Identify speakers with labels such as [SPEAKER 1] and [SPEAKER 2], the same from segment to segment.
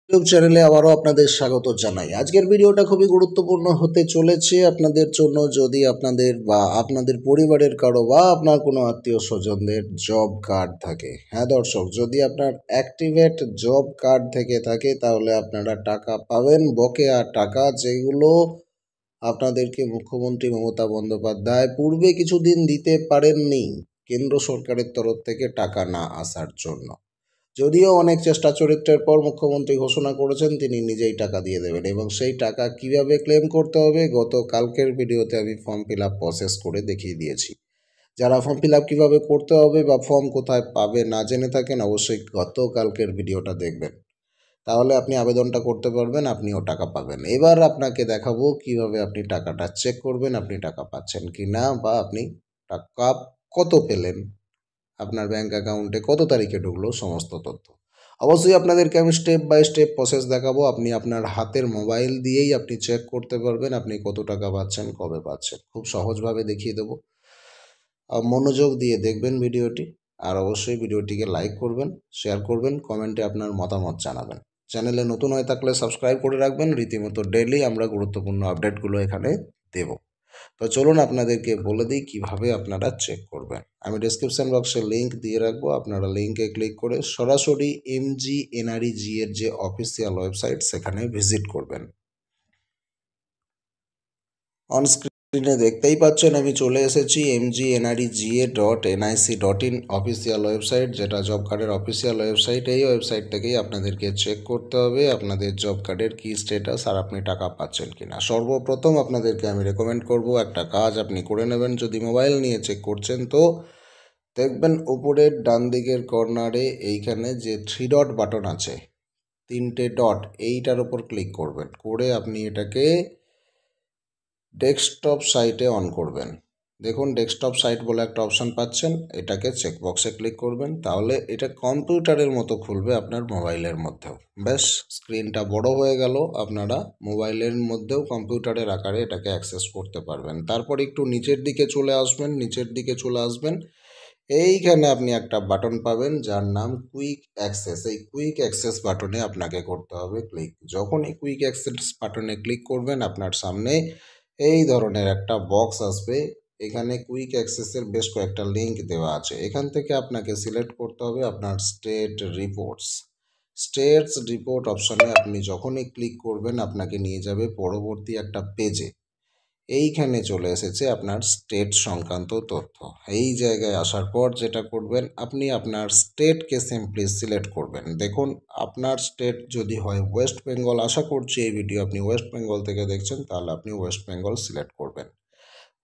[SPEAKER 1] YouTube চ্যানেলে আবারও আপনাদের স্বাগত জানাই। আজকের ভিডিওটা খুবই গুরুত্বপূর্ণ হতে চলেছে আপনাদের জন্য। যদি আপনাদের বা আপনাদের পরিবারের কারো বা আপনার কোনো আত্মীয় স্বজনদের জব কার্ড থাকে, হ্যাঁ দর্শক, যদি আপনার অ্যাক্টিভেট জব কার্ড থেকে থাকে তাহলে আপনারা টাকা পাবেন, বকেয়া টাকা, যেগুলো আপনাদেরকে মুখ্যমন্ত্রী মমতা বন্দ্যোপাধ্যায় পূর্বে কিছুদিন দিতে পারেননি কেন্দ্র সরকারের তরফ থেকে টাকা না আসার জন্য। যদিও অনেক চেষ্টা চরিত্রের পর মুখ্যমন্ত্রী ঘোষণা করেছেন তিনি নিজেই টাকা দিয়ে দেবেন, এবং সেই টাকা কিভাবে ক্লেম করতে হবে গতকালকের ভিডিওতে আমি ফর্ম ফিল আপ প্রসেস করে দেখিয়ে দিয়েছি। যারা ফর্ম ফিল আপ কীভাবে করতে হবে বা ফর্ম কোথায় পাবে না জেনে থাকেন, অবশ্যই গতকালকের ভিডিওটা দেখবেন, তাহলে আপনি আবেদনটা করতে পারবেন, আপনিও টাকা পাবেন। এবার আপনাকে দেখাবো কিভাবে আপনি টাকাটা চেক করবেন, আপনি টাকা পাচ্ছেন কি না, বা আপনি টাকা কত পেলেন, আপনার ব্যাংক অ্যাকাউন্টে কত তারিখে ঢুকলো, সমস্ত তথ্য। অবশ্যই আপনাদেরকে আমি স্টেপ বাই স্টেপ প্রসেস দেখাবো। আপনি আপনার হাতের মোবাইল দিয়েই আপনি চেক করতে পারবেন আপনি কত টাকা পাচ্ছেন, কবে পাচ্ছেন। খুব সহজভাবে দেখিয়ে দেবো, মনোযোগ দিয়ে দেখবেন ভিডিওটি। আর অবশ্যই ভিডিওটিকে লাইক করবেন, শেয়ার করবেন, কমেন্টে আপনার মতামত জানাবেন। চ্যানেলে নতুন হয়ে থাকলে সাবস্ক্রাইব করে রাখবেন, রীতিমতো ডেইলি আমরা গুরুত্বপূর্ণ আপডেটগুলো এখানে দেব। তো চলুন আপনাদেরকে বলে দিই কিভাবে আপনারা চেক করবেন। আমি ডেসক্রিপশন বক্সে লিঙ্ক দিয়ে রাখবো, আপনারা লিঙ্কে ক্লিক করে সরাসরি MGNREG এর যে অফিসিয়াল ওয়েবসাইট সেখানে ভিজিট করবেন। অন স্ক্রিনে দেখতেই পাচ্ছেন আমি চলে এসেছি mgnrega.nic.in অফিসিয়াল ওয়েবসাইট, যেটা জব কার্ডের অফিসিয়াল ওয়েবসাইট। এই ওয়েবসাইট থেকেই আপনাদেরকে চেক করতে হবে আপনাদের জব কার্ডের কী স্ট্যাটাস আর আপনি টাকা পাচ্ছেন কিনা। সর্বপ্রথম আপনাদেরকে আমি রেকমেন্ড করব একটা কাজ আপনি করে নেবেন। যদি মোবাইল নিয়ে চেক করছেন তো দেখবেন উপরের ডান দিকের কর্নারে এইখানে যে 3 ডট বাটন আছে, 3টে ডট, এইটার ওপর ক্লিক করবেন, করে আপনি এটাকে ডেস্কটপ সাইটে অন করবেন। দেখুন ডেস্কটপ সাইট বলে একটা অপশান পাচ্ছেন, এটাকে চেকবক্সে ক্লিক করবেন, তাহলে এটা কম্পিউটারের মতো খুলবে আপনার মোবাইলের মধ্যেও। ব্যাস, স্ক্রিনটা বড় হয়ে গেল, আপনারা মোবাইলের মধ্যেও কম্পিউটারের আকারে এটাকে অ্যাক্সেস করতে পারবেন। তারপর একটু নিচের দিকে চলে আসবেন, এইখানে আপনি একটা বাটন পাবেন যার নাম কুইক অ্যাক্সেস। এই কুইক অ্যাক্সেস বাটনে আপনাকে করতে হবে ক্লিক। যখন এই কুইক অ্যাক্সেস বাটনে ক্লিক করবেন আপনার সামনে এই ধরনের একটা বক্স আসবে। এখানে কুইক অ্যাক্সেসের বেশ কয়েকটা লিঙ্ক দেওয়া আছে, এখান থেকে আপনাকে সিলেক্ট করতে হবে আপনার স্টেটস রিপোর্ট অপশনে আপনি যখনই ক্লিক করবেন আপনাকে নিয়ে যাবে পরবর্তী একটা পেজে। এইখানে চলে এসেছে আপনার স্টেট সংক্রান্ত তথ্য। এই জায়গায় আসার পর যেটা করবেন, আপনি আপনার স্টেটকে সিম্পলি সিলেক্ট করবেন। দেখুন আপনার স্টেট যদি হয় ওয়েস্ট বেঙ্গল, আশা করছি এই ভিডিও আপনি ওয়েস্ট বেঙ্গল থেকে দেখছেন, তাহলে আপনি ওয়েস্ট বেঙ্গল সিলেক্ট করবেন।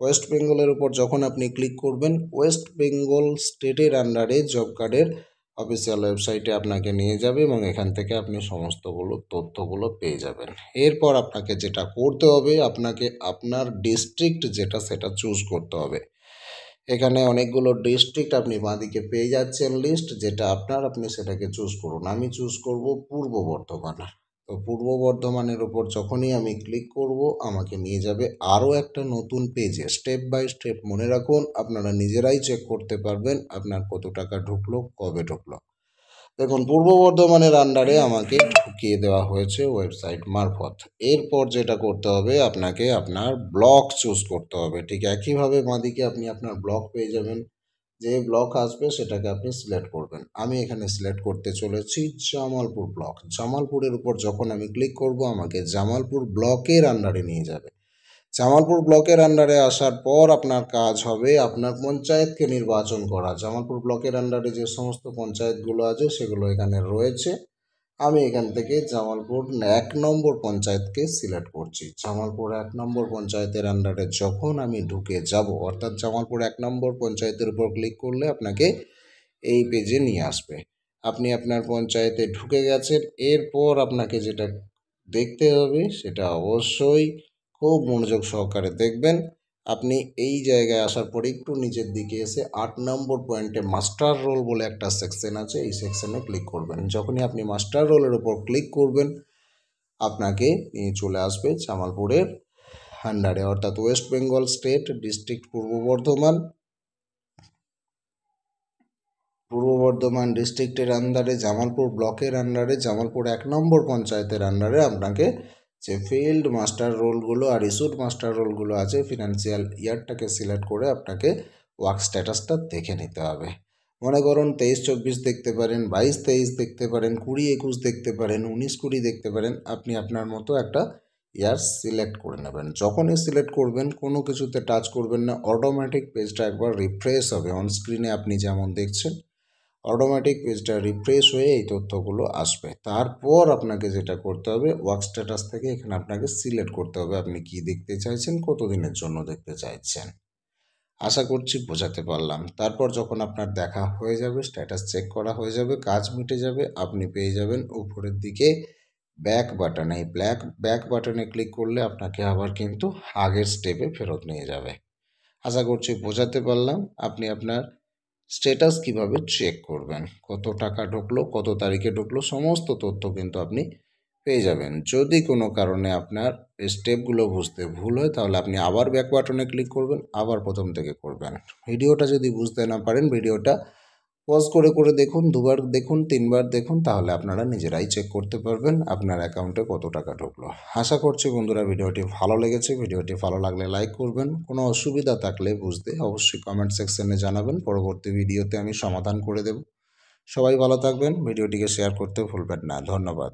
[SPEAKER 1] ওয়েস্ট বেঙ্গলের উপর যখন আপনি ক্লিক করবেন, ওয়েস্ট বেঙ্গল স্টেটের আন্ডারে জব কার্ডের অফিসিয়াল ওয়েবসাইটে আপনাকে নিয়ে যাবে, এবং এখান থেকে আপনি সমস্তগুলো তথ্যগুলো পেয়ে যাবেন। এরপর আপনাকে যেটা করতে হবে, আপনাকে আপনার ডিস্ট্রিক্ট যেটা সেটা চুজ করতে হবে। এখানে অনেকগুলো ডিস্ট্রিক্ট আপনি বাঁদিকে পেয়ে যাচ্ছেন লিস্ট, যেটা আপনি সেটাকে চুজ করুন। আমি চুজ করব পূর্ব বর্ধমান। তো পূর্ব বর্ধমানের ওপর যখনই আমি ক্লিক করব আমাকে নিয়ে যাবে আরও একটা নতুন পেজে। স্টেপ বাই স্টেপ মনে রাখুন, আপনারা নিজেরাই চেক করতে পারবেন আপনার কত টাকা ঢুকলো, কবে ঢুকলো। দেখুন পূর্ব বর্ধমানের আন্ডারে আমাকে ঢুকিয়ে দেওয়া হয়েছে ওয়েবসাইট মারফত। এরপর যেটা করতে হবে, আপনাকে আপনার ব্লক চুজ করতে হবে। ঠিক একইভাবে বাঁদিকে আপনি আপনার ব্লক পেয়ে যাবেন, যে ব্লক আসবে সেটাকে আপনি সিলেক্ট করবেন। আমি এখানে সিলেক্ট করতে চলেছি জামালপুর ব্লক। জামালপুরের উপর যখন আমি ক্লিক করব আমাকে জামালপুর ব্লকের আন্ডারে নিয়ে যাবে। জামালপুর ব্লকের আন্ডারে আসার পর আপনার কাজ হবে আপনার পঞ্চায়েতকে নির্বাচন করা। জামালপুর ব্লকের আন্ডারে যে সমস্ত পঞ্চায়েতগুলো আছে সেগুলো এখানে রয়েছে। আমি এখান থেকে জামালপুর 1 নম্বর পঞ্চায়েতকে সিলেক্ট করছি। জামালপুর 1 নম্বর পঞ্চায়েতের আন্ডারে যখন আমি ঢুকে যাব, অর্থাৎ জামালপুর 1 নম্বর পঞ্চায়েতের উপর ক্লিক করলে আপনাকে এই পেজে নিয়ে আসবে। আপনি আপনার পঞ্চায়েতে ঢুকে গেছেন। এরপর আপনাকে যেটা দেখতে হবে সেটা অবশ্যই খুব মনোযোগ সহকারে দেখবেন। আপনি এই জায়গায় আসার পরে একটু নিচের দিকে এসে 8 নম্বর পয়েন্টে মাস্টার রোল বলে একটা সেকশন আছে, এই সেকশনে ক্লিক করবেন। যখনই আপনি মাস্টার রোলের উপর ক্লিক করবেন আপনাকে নিয়ে চলে আসবে জামালপুরের আন্ডারে, অর্থাৎ ওয়েস্ট বেঙ্গল স্টেট ডিস্ট্রিক্ট পূর্ব বর্ধমান। পূর্ব বর্ধমান ডিস্ট্রিক্টের আন্ডারে জামালপুর ব্লকের আন্ডারে জামালপুর 1 নম্বর পঞ্চায়েতের আন্ডারে আপনাকে যে ফিল্ড মাস্টার রোলগুলো আর ইস্যুড মাস্টার রোলগুলো আছে ফিনান্সিয়াল ইয়ারটাকে সিলেক্ট করে আপনাকে ওয়ার্ক স্ট্যাটাসটা দেখে নিতে হবে। মনে করুন 23-24 দেখতে পারেন, 22-23 দেখতে পারেন, 20-21 দেখতে পারেন, 19-20 দেখতে পারেন। আপনি আপনার মতো একটা ইয়ার সিলেক্ট করে নেবেন। যখনই সিলেক্ট করবেন কোনো কিছুতে টাচ করবেন না, অটোমেটিক পেজটা একবার রিফ্রেশ হবে। অন স্ক্রিনে আপনি যেমন দেখছেন অটোমেটিক পেজটা রিফ্রেশ হয়ে এই তথ্যগুলো আসবে। তারপর আপনাকে যেটা করতে হবে ওয়ার্ক স্ট্যাটাস থেকে এখানে আপনাকে সিলেক্ট করতে হবে আপনি কি দেখতে চাইছেন, কতদিনের জন্য দেখতে চাইছেন। আশা করছি বোঝাতে পারলাম। তারপর যখন আপনার দেখা হয়ে যাবে, স্ট্যাটাস চেক করা হয়ে যাবে, কাজ মিটে যাবে, আপনি পেয়ে যাবেন উপরের দিকে ব্যাক বাটন। এই ব্যাক বাটনে ক্লিক করলে আপনাকে আবার কিন্তু আগের স্টেপে ফেরত নিয়ে যাবে। আশা করছি বোঝাতে পারলাম। আপনি আপনার স্ট্যাটাস কিভাবে চেক করবেন, কত টাকা ঢুকলো, কত তারিখে ঢুকলো, সমস্ত তথ্য কিন্তু আপনি পেয়ে যাবেন। যদি কোনো কারণে আপনার স্টেপগুলো বুঝতে ভুল হয় তাহলে আপনি আবার ব্যাক বাটনে ক্লিক করবেন, আবার প্রথম থেকে করবেন। ভিডিওটা যদি বুঝতে না পারেন ভিডিওটা পজ করে করে দেখুন, 2বার দেখুন, 3বার দেখুন, তাহলে আপনারা নিজেরাই চেক করতে পারবেন আপনার অ্যাকাউন্টে কত টাকা ঢুকলো। আশা করছি বন্ধুরা ভিডিওটি ভালো লেগেছে। ভিডিওটি ভালো লাগলে লাইক করবেন, কোনো অসুবিধা থাকলে বুঝতে অবশ্যই কমেন্ট সেকশনে জানাবেন, পরবর্তী ভিডিওতে আমি সমাধান করে দেব। সবাই ভালো থাকবেন, ভিডিওটিকে শেয়ার করতে ভুলবেন না। ধন্যবাদ।